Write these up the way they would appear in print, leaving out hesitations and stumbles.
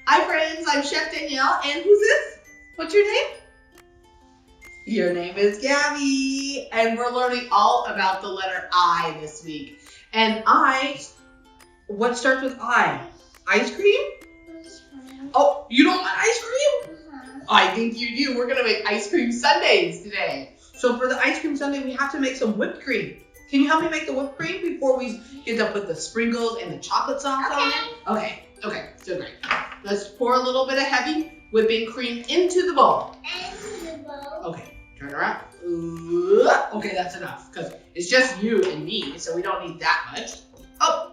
Hi friends, I'm Chef Danielle, and who's this? What's your name? Your name is Gabby, and we're learning all about the letter I this week. And what starts with I? Ice cream? Oh, you don't want ice cream? I think you do. We're gonna make ice cream sundaes today. So for the ice cream sundae, we have to make some whipped cream. Can you help me make the whipped cream before we get to put the sprinkles and the chocolate sauce on it? Okay, so great. Let's pour a little bit of heavy whipping cream into the bowl. Okay, turn around. Okay, that's enough because it's just you and me, so we don't need that much. Oh,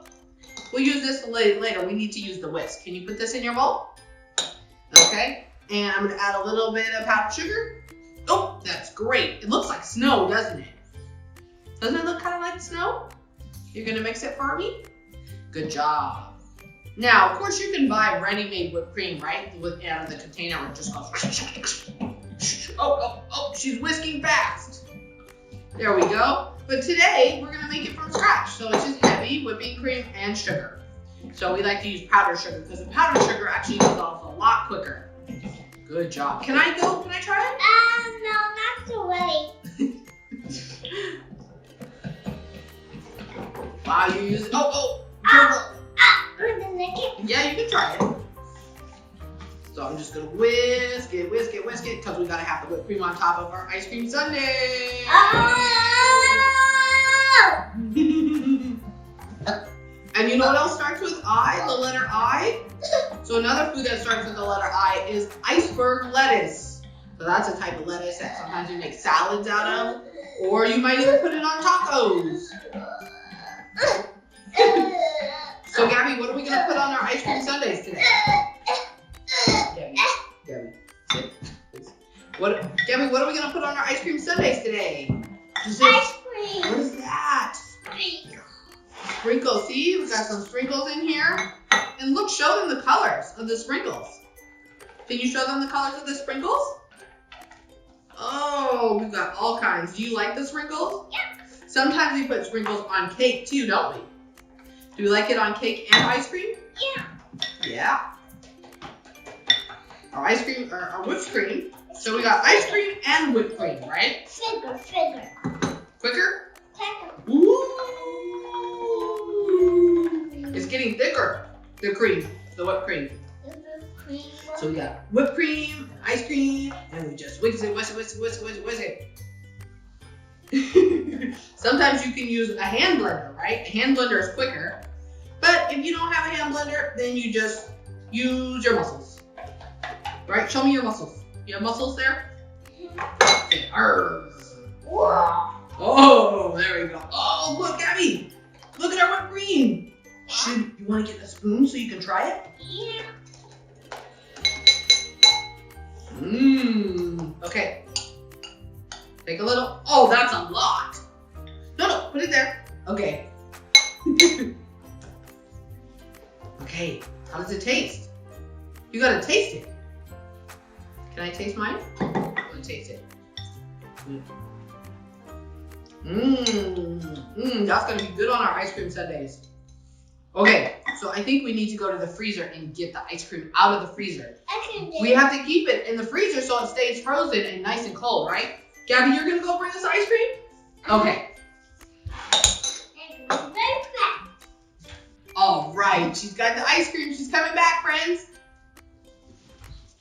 we'll use this later. We need to use the whisk. Can you put this in your bowl? Okay, and I'm gonna add a little bit of powdered sugar. Oh, that's great. It looks like snow, doesn't it? Doesn't it look kind of like snow? You're gonna mix it for me? Good job. Now, of course, you can buy ready-made whipped cream, right? Out of the container where it just goes. Oh, she's whisking fast. There we go. But today, we're gonna make it from scratch. So it's just heavy whipping cream and sugar. So we like to use powdered sugar because the powdered sugar actually dissolves a lot quicker. Good job. Can I go? Can I try it? No, not the way. Wow, you use it. Oh, yeah, you can try it. So I'm just gonna whisk it, because we gotta have the whipped cream on top of our ice cream sundae. And you know what else starts with I? The letter I? So another food that starts with the letter I is iceberg lettuce. So that's a type of lettuce that sometimes you make salads out of, or you might even put it on tacos. So Gabby, what are we gonna put on our ice cream sundaes today? Gabby, sit. Gabby, what are we gonna put on our ice cream sundaes today? Ice cream. What is that? Sprinkles. See, we got some sprinkles in here. And look, show them the colors of the sprinkles. Can you show them the colors of the sprinkles? Oh, we've got all kinds. Do you like the sprinkles? Yeah. Sometimes we put sprinkles on cake too, don't we? Do you like it on cake and ice cream? Yeah. Yeah. Our ice cream, our whipped cream. So we got ice cream and whipped cream, right? Figure. Quicker? Ooh. It's getting thicker, the cream, the whipped cream. So we got whipped cream, ice cream, and we just whisk it. Sometimes you can use a hand blender, right? A hand blender is quicker. But if you don't have a hand blender, then you just use your muscles. Right? Show me your muscles. You have muscles there? Okay. Oh, there we go. Oh, look, Gabby. Look at our whipped cream. You want to get a spoon so you can try it? Yeah. Okay. Take a little. Oh, that's a lot. No, put it there. Okay. Okay. How does it taste? You gotta taste it. Can I taste mine? I'm gonna taste it. That's gonna be good on our ice cream sundaes. Okay, so I think we need to go to the freezer and get the ice cream out of the freezer. We have to keep it in the freezer so it stays frozen and nice and cold, right? Gabby, you're gonna go bring us ice cream? Okay. All right, she's got the ice cream. She's coming back, friends.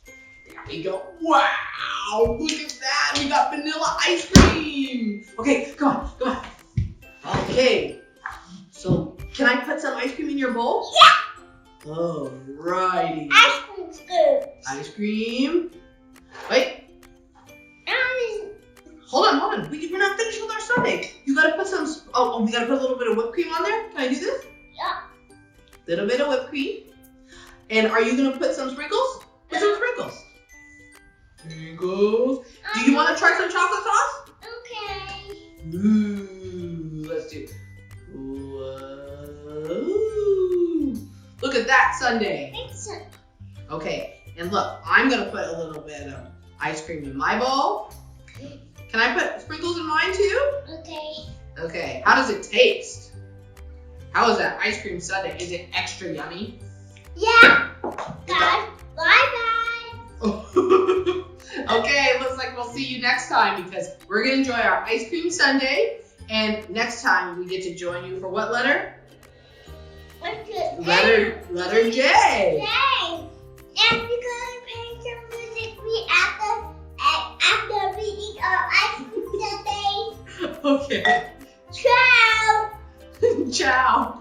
There we go. Wow, look at that. We got vanilla ice cream. Okay, come on. Okay, so can I put some ice cream in your bowl? Yeah. All righty. Ice cream's good. Ice cream. Wait. Hold on. We're not finished with our sundae. You gotta put some. We gotta put a little bit of whipped cream on there. Can I do this? Yeah. Little bit of whipped cream. And are you gonna put some sprinkles? Put some sprinkles. Sprinkles. Do you want to try some chocolate sauce? Okay. Ooh, let's do it. Whoa. Look at that sundae. Okay, and look, I'm gonna put a little bit of ice cream in my bowl. Can I put sprinkles in mine too? Okay. Okay, how does it taste? How is that ice cream sundae? Is it extra yummy? Yeah. Dad, Okay, looks like we'll see you next time because we're going to enjoy our ice cream sundae. And next time we get to join you for what letter? Letter J. And we're gonna play some music after reading our ice cream sundaes. Okay. Ciao. Ciao.